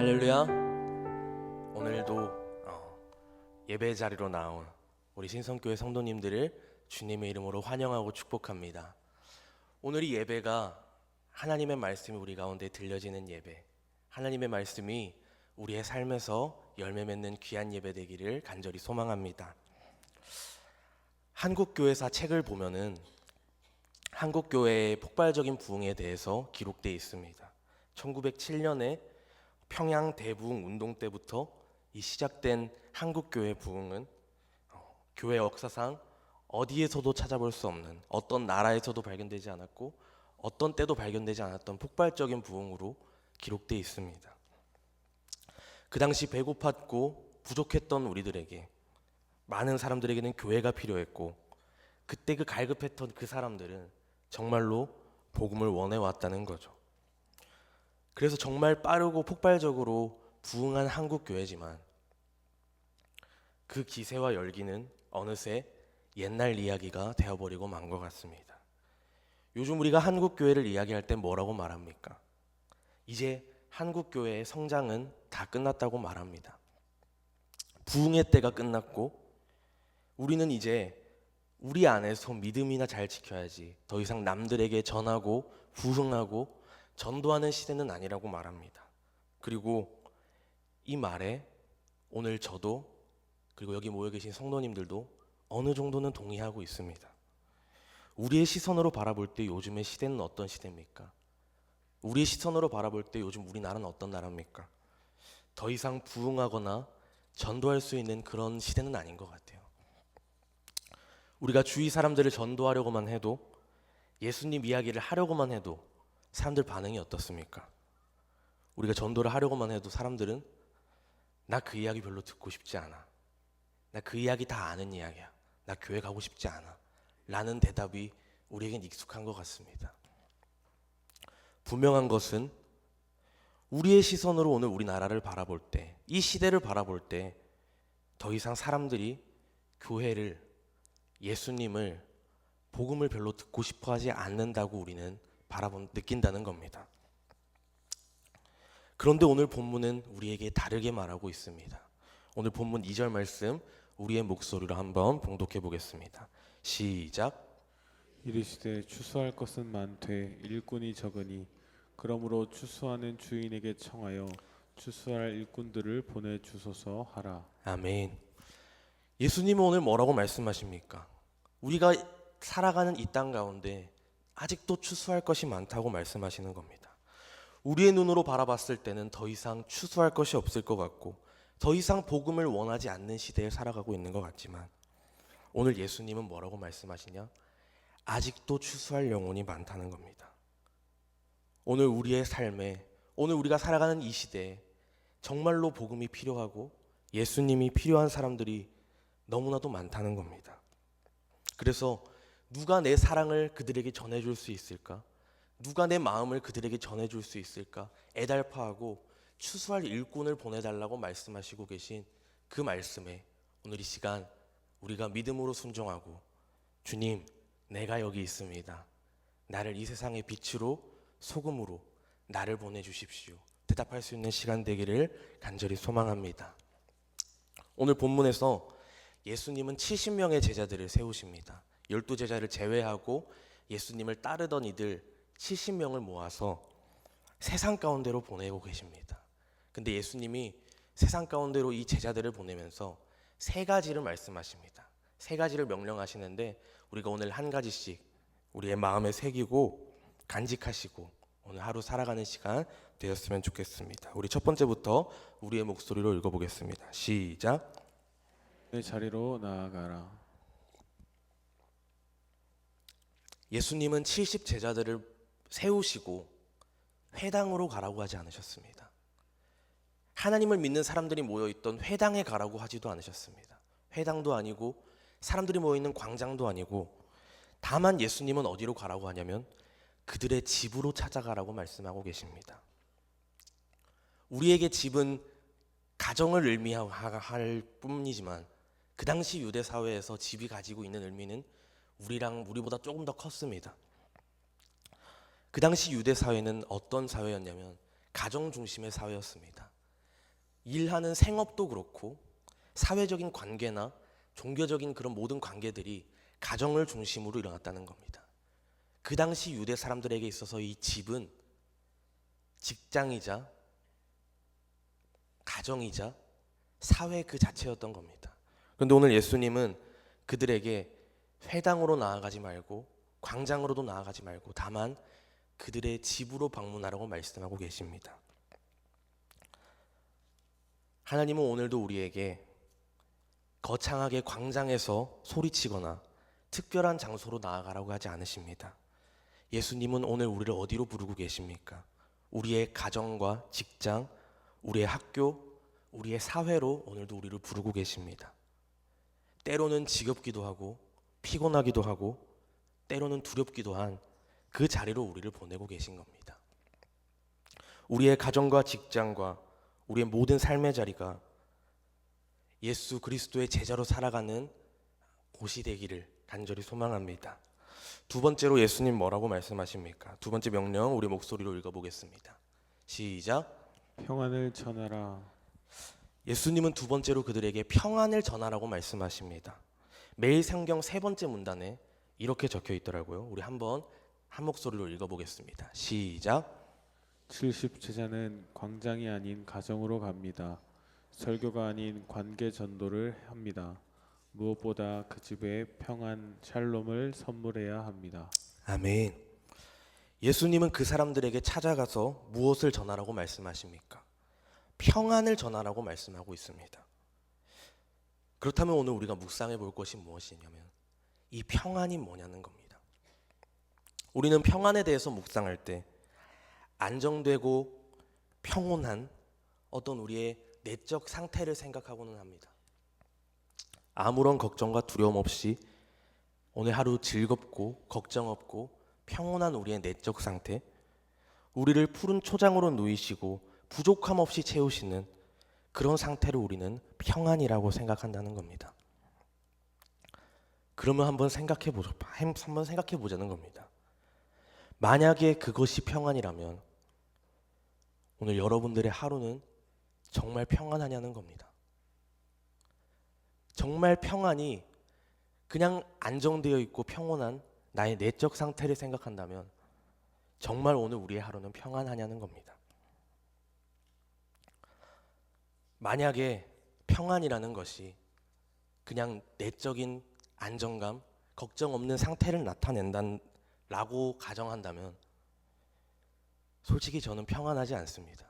할렐루야. 오늘도 예배 자리로 나온 우리 신성교회 성도님들을 주님의 이름으로 환영하고 축복합니다. 오늘 이 예배가 하나님의 말씀이 우리 가운데 들려지는 예배, 하나님의 말씀이 우리의 삶에서 열매 맺는 귀한 예배 되기를 간절히 소망합니다. 한국교회사 책을 보면은 한국교회의 폭발적인 부흥에 대해서 기록되어 있습니다. 1907년에 평양 대부흥 운동 때부터 이 시작된 한국교회 부흥은 교회 역사상 어디에서도 찾아볼 수 없는, 어떤 나라에서도 발견되지 않았고 어떤 때도 발견되지 않았던 폭발적인 부흥으로 기록되어 있습니다. 그 당시 배고팠고 부족했던 우리들에게, 많은 사람들에게는 교회가 필요했고, 그때 그 갈급했던 그 사람들은 정말로 복음을 원해왔다는 거죠. 그래서 정말 빠르고 폭발적으로 부흥한 한국교회지만 그 기세와 열기는 어느새 옛날 이야기가 되어버리고 만 것 같습니다. 요즘 우리가 한국교회를 이야기할 때 뭐라고 말합니까? 이제 한국교회의 성장은 다 끝났다고 말합니다. 부흥의 때가 끝났고 우리는 이제 우리 안에서 믿음이나 잘 지켜야지 더 이상 남들에게 전하고 부흥하고 전도하는 시대는 아니라고 말합니다. 그리고 이 말에 오늘 저도, 그리고 여기 모여 계신 성도님들도 어느 정도는 동의하고 있습니다. 우리의 시선으로 바라볼 때 요즘의 시대는 어떤 시대입니까? 우리의 시선으로 바라볼 때 요즘 우리나라는 어떤 나라입니까? 더 이상 부흥하거나 전도할 수 있는 그런 시대는 아닌 것 같아요. 우리가 주위 사람들을 전도하려고만 해도, 예수님 이야기를 하려고만 해도 사람들 반응이 어떻습니까? 우리가 전도를 하려고만 해도 사람들은 나 그 이야기 별로 듣고 싶지 않아, 나 그 이야기 다 아는 이야기야, 나 교회 가고 싶지 않아 라는 대답이 우리에겐 익숙한 것 같습니다. 분명한 것은 우리의 시선으로 오늘 우리나라를 바라볼 때, 이 시대를 바라볼 때 더 이상 사람들이 교회를, 예수님을, 복음을 별로 듣고 싶어 하지 않는다고 우리는 느낀다는 겁니다. 그런데 오늘 본문은 우리에게 다르게 말하고 있습니다. 오늘 본문 2절 말씀 우리의 목소리로 한번 봉독해 보겠습니다. 시작. 이르시되 추수할 것은 많되 일꾼이 적으니 그러므로 추수하는 주인에게 청하여 추수할 일꾼들을 보내주소서 하라. 아멘. 예수님은 오늘 뭐라고 말씀하십니까? 우리가 살아가는 이 땅 가운데 아직도 추수할 것이 많다고 말씀하시는 겁니다. 우리의 눈으로 바라봤을 때는 더 이상 추수할 것이 없을 것 같고 더 이상 복음을 원하지 않는 시대에 살아가고 있는 것 같지만 오늘 예수님은 뭐라고 말씀하시냐? 아직도 추수할 영혼이 많다는 겁니다. 오늘 우리의 삶에, 오늘 우리가 살아가는 이 시대에 정말로 복음이 필요하고 예수님이 필요한 사람들이 너무나도 많다는 겁니다. 그래서 누가 내 사랑을 그들에게 전해줄 수 있을까? 누가 내 마음을 그들에게 전해줄 수 있을까? 애달파하고 추수할 일꾼을 보내달라고 말씀하시고 계신 그 말씀에 오늘 이 시간 우리가 믿음으로 순종하고, 주님, 내가 여기 있습니다, 나를 이 세상의 빛으로, 소금으로 나를 보내주십시오, 대답할 수 있는 시간 되기를 간절히 소망합니다. 오늘 본문에서 예수님은 70명의 제자들을 세우십니다. 12제자를 제외하고 예수님을 따르던 이들 70명을 모아서 세상 가운데로 보내고 계십니다. 근데 예수님이 세상 가운데로 이 제자들을 보내면서 세 가지를 말씀하십니다. 세 가지를 명령하시는데 우리가 오늘 한 가지씩 우리의 마음에 새기고 간직하시고 오늘 하루 살아가는 시간 되었으면 좋겠습니다. 우리 첫 번째부터 우리의 목소리로 읽어보겠습니다. 시작. 내 자리로 나아가라. 예수님은 70 제자들을 세우시고 회당으로 가라고 하지 않으셨습니다. 하나님을 믿는 사람들이 모여있던 회당에 가라고 하지도 않으셨습니다. 회당도 아니고 사람들이 모여있는 광장도 아니고, 다만 예수님은 어디로 가라고 하냐면 그들의 집으로 찾아가라고 말씀하고 계십니다. 우리에게 집은 가정을 의미할 뿐이지만 그 당시 유대 사회에서 집이 가지고 있는 의미는 우리보다 조금 더 컸습니다. 그 당시 유대 사회는 어떤 사회였냐면 가정 중심의 사회였습니다. 일하는 생업도 그렇고 사회적인 관계나 종교적인 그런 모든 관계들이 가정을 중심으로 일어났다는 겁니다. 그 당시 유대 사람들에게 있어서 이 집은 직장이자 가정이자 사회 그 자체였던 겁니다. 그런데 오늘 예수님은 그들에게 회당으로 나아가지 말고 광장으로도 나아가지 말고 다만 그들의 집으로 방문하라고 말씀하고 계십니다. 하나님은 오늘도 우리에게 거창하게 광장에서 소리치거나 특별한 장소로 나아가라고 하지 않으십니다. 예수님은 오늘 우리를 어디로 부르고 계십니까? 우리의 가정과 직장, 우리의 학교, 우리의 사회로 오늘도 우리를 부르고 계십니다. 때로는 지겹기도 하고 피곤하기도 하고 때로는 두렵기도 한 그 자리로 우리를 보내고 계신 겁니다. 우리의 가정과 직장과 우리의 모든 삶의 자리가 예수 그리스도의 제자로 살아가는 곳이 되기를 간절히 소망합니다. 두 번째로 예수님 뭐라고 말씀하십니까? 두 번째 명령 우리 목소리로 읽어보겠습니다. 시작. 평안을 전하라. 예수님은 두 번째로 그들에게 평안을 전하라고 말씀하십니다. 매일 성경 세 번째 문단에 이렇게 적혀 있더라고요. 우리 한번 한 목소리로 읽어보겠습니다. 시작. 70제자는 광장이 아닌 가정으로 갑니다. 설교가 아닌 관계 전도를 합니다. 무엇보다 그 집에 평안, 샬롬을 선물해야 합니다. 아멘. 예수님은 그 사람들에게 찾아가서 무엇을 전하라고 말씀하십니까? 평안을 전하라고 말씀하고 있습니다. 그렇다면 오늘 우리가 묵상해 볼 것이 무엇이냐면 이 평안이 뭐냐는 겁니다. 우리는 평안에 대해서 묵상할 때 안정되고 평온한 어떤 우리의 내적 상태를 생각하고는 합니다. 아무런 걱정과 두려움 없이 오늘 하루 즐겁고 걱정 없고 평온한 우리의 내적 상태, 우리를 푸른 초장으로 누이시고 부족함 없이 채우시는 그런 상태를 우리는 평안이라고 생각한다는 겁니다. 그러면 한번 생각해 보자는 겁니다. 만약에 그것이 평안이라면 오늘 여러분들의 하루는 정말 평안하냐는 겁니다. 정말 평안이 그냥 안정되어 있고 평온한 나의 내적 상태를 생각한다면 정말 오늘 우리의 하루는 평안하냐는 겁니다. 만약에 평안이라는 것이 그냥 내적인 안정감, 걱정 없는 상태를 나타낸다라고 가정한다면 솔직히 저는 평안하지 않습니다.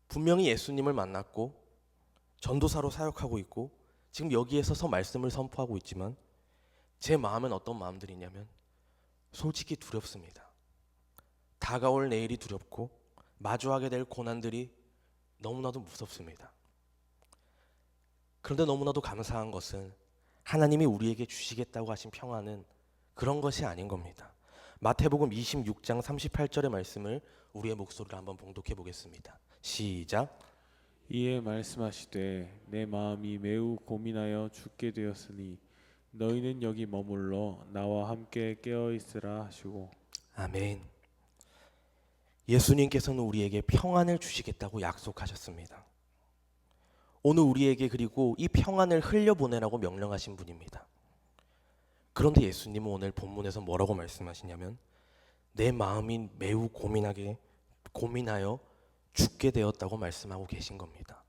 분명히 예수님을 만났고 전도사로 사역하고 있고 지금 여기에 서서 말씀을 선포하고 있지만 제 마음엔 어떤 마음들이 있냐면 솔직히 두렵습니다. 다가올 내일이 두렵고 마주하게 될 고난들이 너무나도 무섭습니다. 그런데 너무나도 감사한 것은 하나님이 우리에게 주시겠다고 하신 평안은 그런 것이 아닌 겁니다. 마태복음 26장 38절의 말씀을 우리의 목소리로 한번 봉독해 보겠습니다. 시작. 이에 말씀하시되 내 마음이 매우 고민하여 죽게 되었으니 너희는 여기 머물러 나와 함께 깨어 있으라 하시고. 아멘. 예수님께서는 우리에게 평안을 주시겠다고 약속하셨습니다. 오늘 우리에게 그리고 이 평안을 흘려보내라고 명령하신 분입니다. 그런데 예수님은 오늘 본문에서 뭐라고 말씀하시냐면 내 마음이 매우 고민하여 죽게 되었다고 말씀하고 계신 겁니다.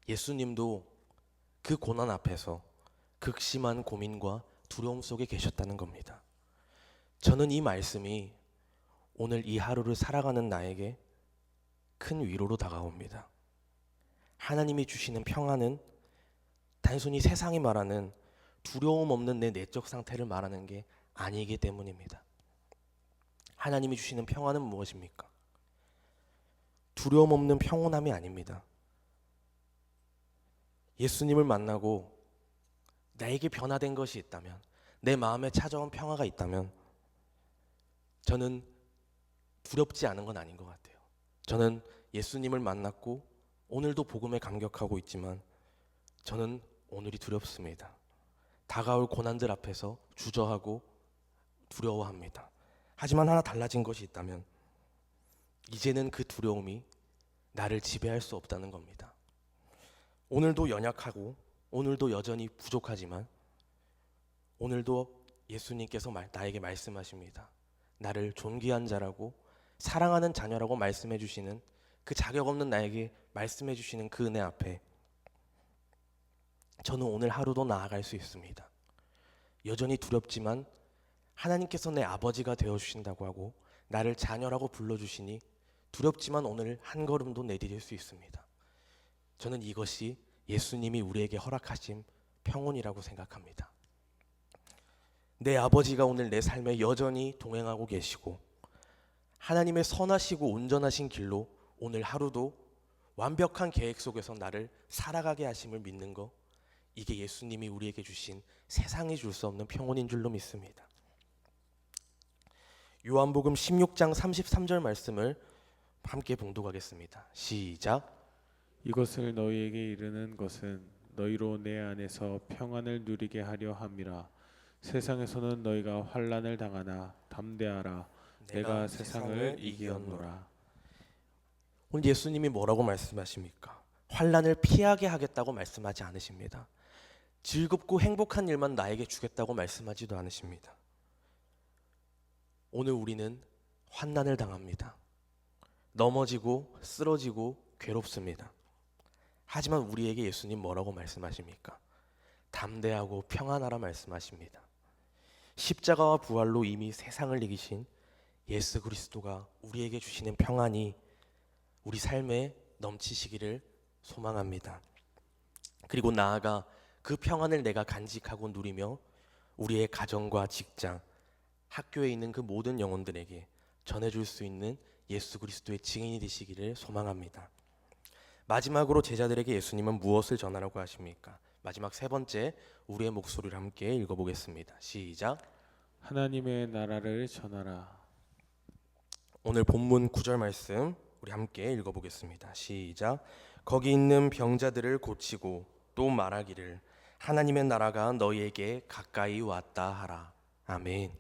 예수님도 그 고난 앞에서 극심한 고민과 두려움 속에 계셨다는 겁니다. 저는 이 말씀이 오늘 이 하루를 살아가는 나에게 큰 위로로 다가옵니다. 하나님이 주시는 평안은 단순히 세상이 말하는 두려움 없는 내 내적 상태를 말하는 게 아니기 때문입니다. 하나님이 주시는 평안은 무엇입니까? 두려움 없는 평온함이 아닙니다. 예수님을 만나고 나에게 변화된 것이 있다면, 내 마음에 찾아온 평화가 있다면 저는 두렵지 않은 건 아닌 것 같아요. 저는 예수님을 만났고 오늘도 복음에 감격하고 있지만 저는 오늘이 두렵습니다. 다가올 고난들 앞에서 주저하고 두려워합니다. 하지만 하나 달라진 것이 있다면 이제는 그 두려움이 나를 지배할 수 없다는 겁니다. 오늘도 연약하고 오늘도 여전히 부족하지만 오늘도 예수님께서 나에게 말씀하십니다. 나를 존귀한 자라고 사랑하는 자녀라고 말씀해 주시는 그 자격 없는 나에게 말씀해 주시는 그 은혜 앞에 저는 오늘 하루도 나아갈 수 있습니다. 여전히 두렵지만 하나님께서 내 아버지가 되어주신다고 하고 나를 자녀라고 불러주시니 두렵지만 오늘 한 걸음도 내디딜 수 있습니다. 저는 이것이 예수님이 우리에게 허락하신 평온이라고 생각합니다. 내 아버지가 오늘 내 삶에 여전히 동행하고 계시고 하나님의 선하시고 온전하신 길로 오늘 하루도 완벽한 계획 속에서 나를 살아가게 하심을 믿는 것, 이게 예수님이 우리에게 주신 세상이 줄 수 없는 평온인 줄로 믿습니다. 요한복음 16장 33절 말씀을 함께 봉독하겠습니다. 시작. 이것을 너희에게 이르는 것은 너희로 내 안에서 평안을 누리게 하려 함이라. 세상에서는 너희가 환난을 당하나 담대하라. 내가 세상을 이기었노라. 오늘 예수님이 뭐라고 말씀하십니까? 환난을 피하게 하겠다고 말씀하지 않으십니다. 즐겁고 행복한 일만 나에게 주겠다고 말씀하지도 않으십니다. 오늘 우리는 환난을 당합니다. 넘어지고 쓰러지고 괴롭습니다. 하지만 우리에게 예수님 뭐라고 말씀하십니까? 담대하고 평안하라 말씀하십니다. 십자가와 부활로 이미 세상을 이기신 예수 그리스도가 우리에게 주시는 평안이 우리 삶에 넘치시기를 소망합니다. 그리고 나아가 그 평안을 내가 간직하고 누리며 우리의 가정과 직장, 학교에 있는 그 모든 영혼들에게 전해줄 수 있는 예수 그리스도의 증인이 되시기를 소망합니다. 마지막으로 제자들에게 예수님은 무엇을 전하라고 하십니까? 마지막 세 번째, 우리의 목소리를 함께 읽어보겠습니다. 시작. 하나님의 나라를 전하라. 오늘 본문 9절 말씀 우리 함께 읽어보겠습니다. 시작. 거기 있는 병자들을 고치고 또 말하기를 하나님의 나라가 너희에게 가까이 왔다 하라. 아멘.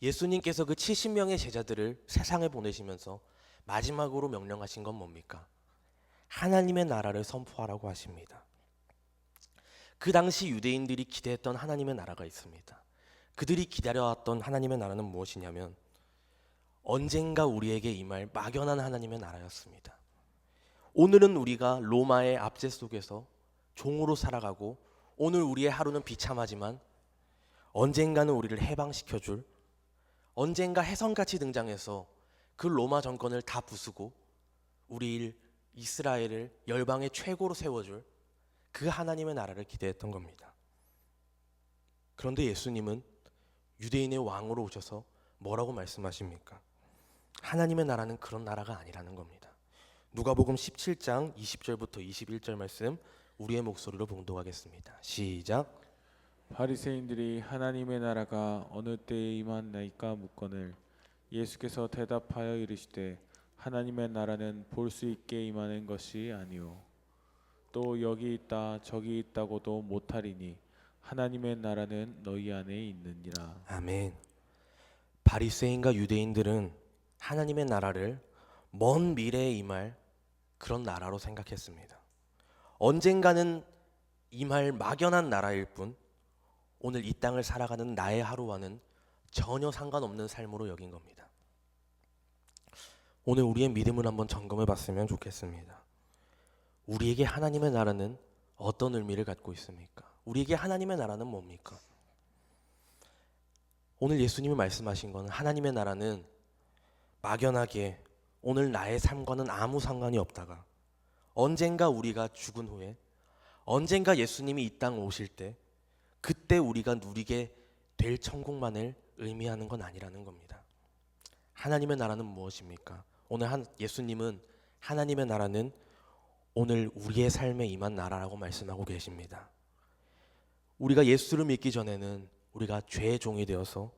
예수님께서 그 70명의 제자들을 세상에 보내시면서 마지막으로 명령하신 건 뭡니까? 하나님의 나라를 선포하라고 하십니다. 그 당시 유대인들이 기대했던 하나님의 나라가 있습니다. 그들이 기다려왔던 하나님의 나라는 무엇이냐면 언젠가 우리에게 임할 막연한 하나님의 나라였습니다. 오늘은 우리가 로마의 압제 속에서 종으로 살아가고 오늘 우리의 하루는 비참하지만 언젠가는 우리를 해방시켜줄, 언젠가 혜성같이 등장해서 그 로마 정권을 다 부수고 우리 이스라엘을 열방의 최고로 세워줄 그 하나님의 나라를 기대했던 겁니다. 그런데 예수님은 유대인의 왕으로 오셔서 뭐라고 말씀하십니까? 하나님의 나라는 그런 나라가 아니라는 겁니다. 누가복음 17장 20절부터 21절 말씀 우리의 목소리로 봉독하겠습니다. 시작. 바리새인들이 하나님의 나라가 어느 때에 임하나이까 묻거늘 예수께서 대답하여 이르시되 하나님의 나라는 볼 수 있게 임하는 것이 아니요 또 여기 있다 저기 있다고도 못하리니 하나님의 나라는 너희 안에 있느니라. 아멘. 바리새인과 유대인들은 하나님의 나라를 먼 미래에 임할 그런 나라로 생각했습니다. 언젠가는 임할 막연한 나라일 뿐 오늘 이 땅을 살아가는 나의 하루와는 전혀 상관없는 삶으로 여긴 겁니다. 오늘 우리의 믿음을 한번 점검해 봤으면 좋겠습니다. 우리에게 하나님의 나라는 어떤 의미를 갖고 있습니까? 우리에게 하나님의 나라는 뭡니까? 오늘 예수님이 말씀하신 것은 하나님의 나라는 막연하게 오늘 나의 삶과는 아무 상관이 없다가 언젠가 우리가 죽은 후에 언젠가 예수님이 이 땅 오실 때 그때 우리가 누리게 될 천국만을 의미하는 건 아니라는 겁니다. 하나님의 나라는 무엇입니까? 오늘 예수님은 하나님의 나라는 오늘 우리의 삶에 임한 나라라고 말씀하고 계십니다. 우리가 예수를 믿기 전에는 우리가 죄의 종이 되어서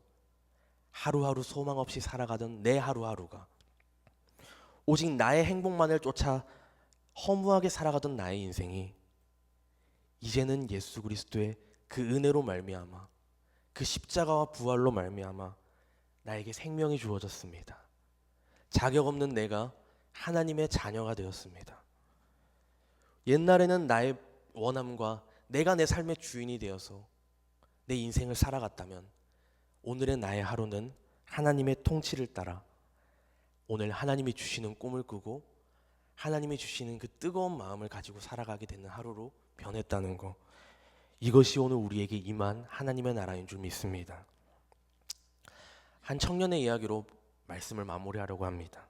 하루하루 소망 없이 살아가던 내 하루하루가 오직 나의 행복만을 쫓아 허무하게 살아가던 나의 인생이 이제는 예수 그리스도의 그 은혜로 말미암아 그 십자가와 부활로 말미암아 나에게 생명이 주어졌습니다. 자격 없는 내가 하나님의 자녀가 되었습니다. 옛날에는 나의 원함과 내가 내 삶의 주인이 되어서 내 인생을 살아갔다면, 오늘의 나의 하루는 하나님의 통치를 따라 오늘 하나님이 주시는 꿈을 꾸고 하나님이 주시는 그 뜨거운 마음을 가지고 살아가게 되는 하루로 변했다는 것, 이것이 오늘 우리에게 임한 하나님의 나라인 줄 믿습니다. 한 청년의 이야기로 말씀을 마무리하려고 합니다.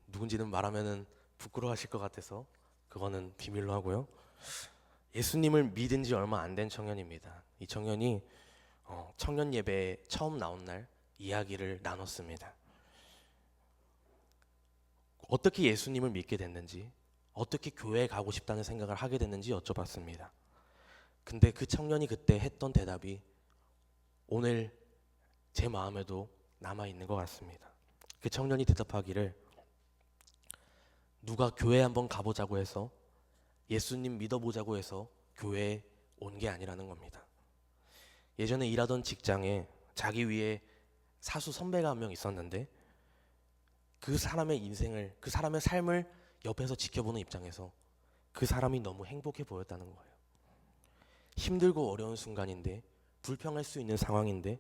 누군지는 말하면 부끄러워하실 것 같아서 그거는 비밀로 하고요. 예수님을 믿은 지 얼마 안 된 청년입니다. 이 청년이 청년 예배에 처음 나온 날 이야기를 나눴습니다. 어떻게 예수님을 믿게 됐는지, 어떻게 교회에 가고 싶다는 생각을 하게 됐는지 여쭤봤습니다. 근데 그 청년이 그때 했던 대답이 오늘 제 마음에도 남아있는 것 같습니다. 그 청년이 대답하기를, 누가 교회 한번 가보자고 해서, 예수님 믿어보자고 해서 교회에 온 게 아니라는 겁니다. 예전에 일하던 직장에 자기 위에 사수 선배가 한 명 있었는데, 그 사람의 인생을, 그 사람의 삶을 옆에서 지켜보는 입장에서 그 사람이 너무 행복해 보였다는 거예요. 힘들고 어려운 순간인데, 불평할 수 있는 상황인데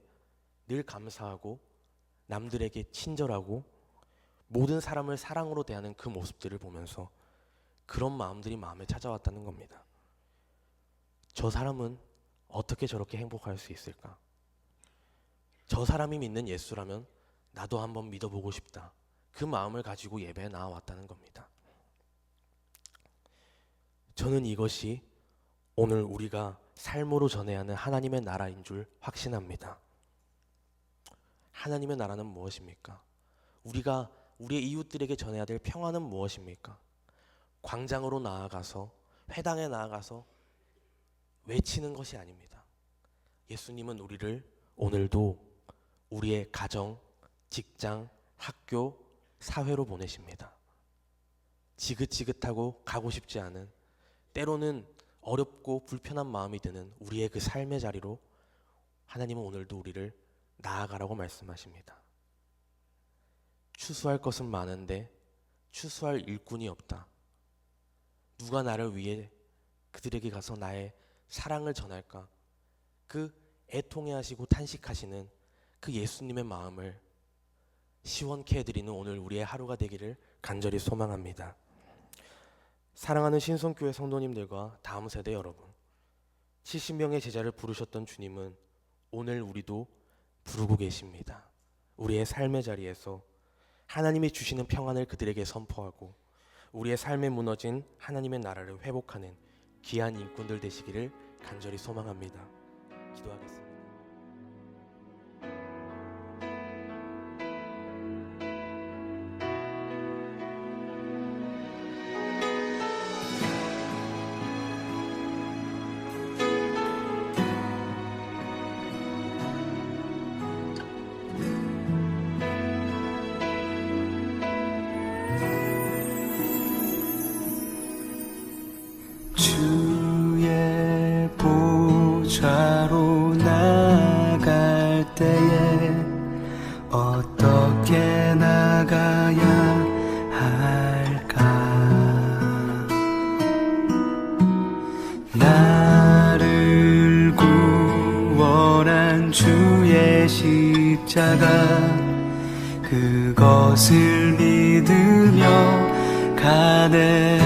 늘 감사하고 남들에게 친절하고 모든 사람을 사랑으로 대하는 그 모습들을 보면서 그런 마음들이 마음에 찾아왔다는 겁니다. 저 사람은 어떻게 저렇게 행복할 수 있을까? 저 사람이 믿는 예수라면 나도 한번 믿어보고 싶다. 그 마음을 가지고 예배에 나와왔다는 겁니다. 저는 이것이 오늘 우리가 삶으로 전해야 하는 하나님의 나라인 줄 확신합니다. 하나님의 나라는 무엇입니까? 우리가 우리의 이웃들에게 전해야 될 평화는 무엇입니까? 광장으로 나아가서, 회당에 나아가서 외치는 것이 아닙니다. 예수님은 우리를 오늘도 우리의 가정, 직장, 학교, 사회로 보내십니다. 지긋지긋하고 가고 싶지 않은, 때로는 어렵고 불편한 마음이 드는 우리의 그 삶의 자리로 하나님은 오늘도 우리를 나아가라고 말씀하십니다. 추수할 것은 많은데 추수할 일꾼이 없다. 누가 나를 위해 그들에게 가서 나의 사랑을 전할까? 그 애통해하시고 탄식하시는 그 예수님의 마음을 시원케 해드리는 오늘 우리의 하루가 되기를 간절히 소망합니다. 사랑하는 신성교회 성도님들과 다음 세대 여러분, 70명의 제자를 부르셨던 주님은 오늘 우리도 부르고 계십니다. 우리의 삶의 자리에서 하나님이 주시는 평안을 그들에게 선포하고 우리의 삶에 무너진 하나님의 나라를 회복하는 귀한 일꾼들 되시기를 간절히 소망합니다. 기도하겠습니다. 주의 보좌로 나갈 때에 어떻게 나가야 할까? 나를 구원한 주의 십자가, 그것을 믿으며 가네.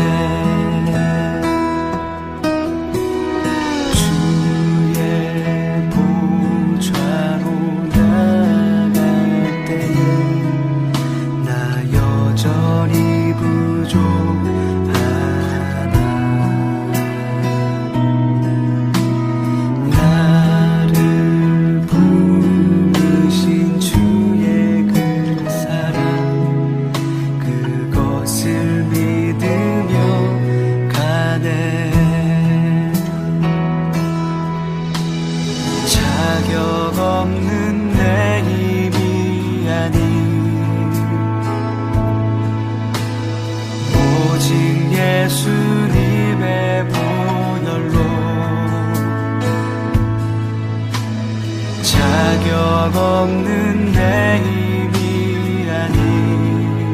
자격 없는 내 힘이 아닌 오직 예수님의 보혈로, 자격 없는 내 힘이 아닌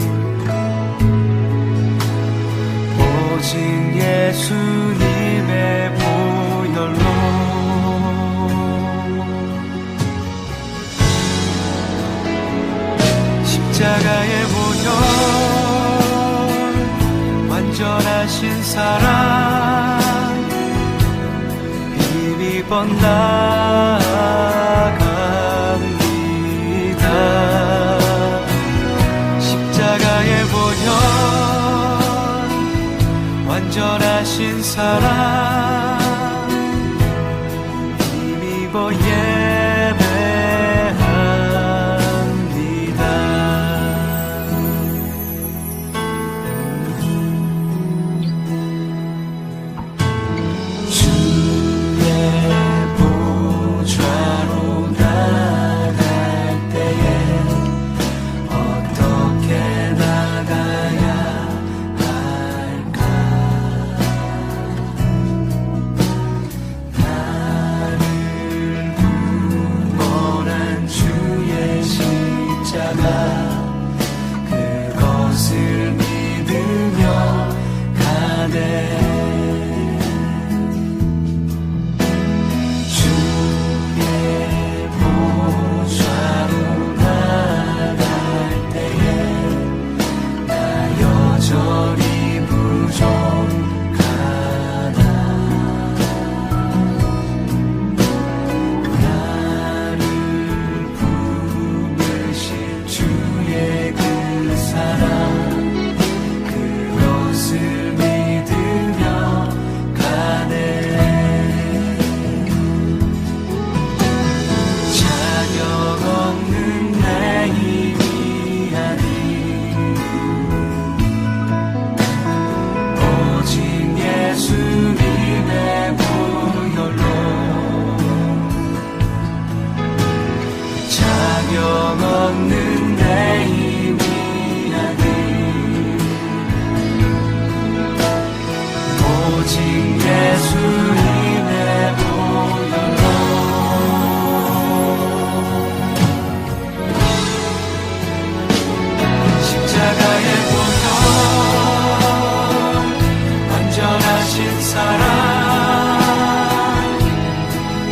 오직 예수님의 보혈로 십자가의 보혈 완전하신 사랑 힘입어 나아갑니다. 십자가의 보혈 완전하신 사랑 힘입어 예배합니다. 주의 보좌로 나갈 때에 어떻게 나가야 할까? 나를 구원한 주의 십자가 그것을 믿으며 가네. 주의 보좌로 나갈 때에 나 여전히 부족하다. 나를 부르신 주의 그 사랑 그것을 믿으며 가네. 자격 없는 내 힘이 아닌 오직 예수님의 보혈로 자격 없는 내 힘이 아닌 오직 예수님의 보혈로 십자가의 보혈 완전하신 사랑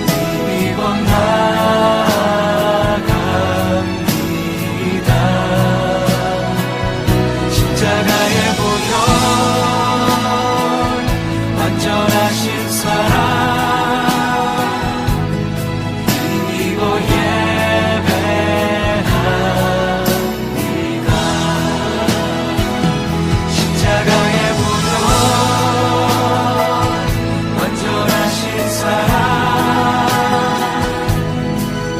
힘입어 나아갑니다. 십자가의 보혈 완전하신 사랑 힘입어 예배합니다. 십자가의 보혈 완전하신 사랑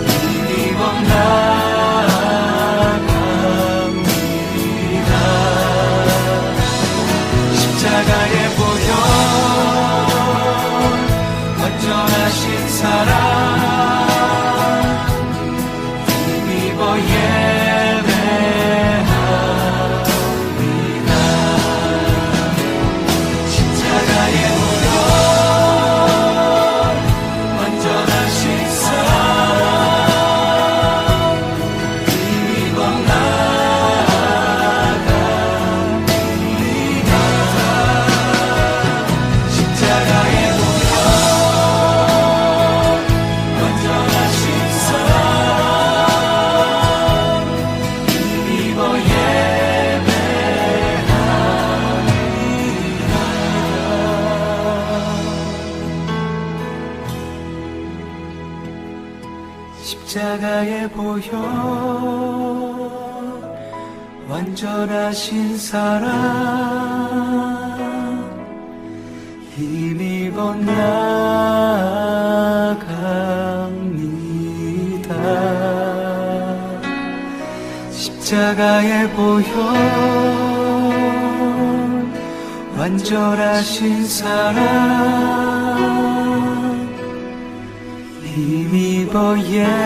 힘입어 나아갑니다. 십자가의 보혈 완전하신 사랑 힘입어 예배합니다. 십자가의 보혈 완전하신 사랑 힘입어 나아갑니다. 십자가의 보혈 완전하신 사랑 힘입어 예배합니다. 십자가의 보혈 완전하신 사랑 힘입어 나아갑니다. 십자가의 보혈 완전하신 사랑 힘입어 예배합니다.